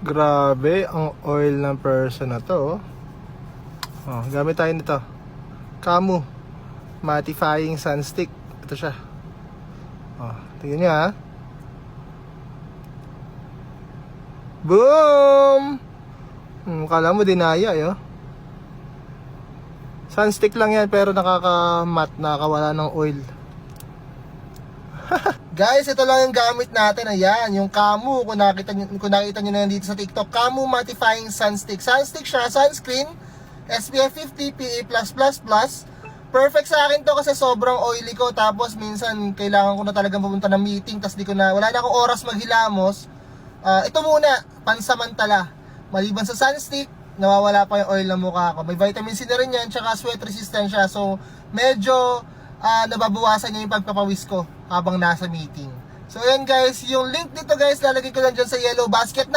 Grabe, ang oil ng person na to. Gamit tayo nito. Camu Mattifying Sunstick. Ito siya. Tingnan nyo ha. Boom! Kala mo dinaya yo. Sunstick lang yan pero nakaka-matte, nakakawala ng oil. Guys, ito lang yung gamit natin. Ayan, yung Camu. Kung nakita nyo na yan dito sa TikTok, Camu Mattifying Sunstick. Sunstick siya, sunscreen, SPF 50, PA+++. Perfect sa akin to kasi sobrang oily ko. Tapos minsan kailangan ko na talagang pumunta ng meeting. Tapos wala na akong oras maghilamos. Ito muna, pansamantala. Maliban sa sunstick, nawawala pa yung oil ng mukha ko. May vitamin C na rin yan, tsaka sweat resistant siya. So, medyo nababawasan niya yung pagpapawis ko habang nasa meeting. So, yan guys, yung link dito guys, lalagay ko lang dyan sa yellow basket.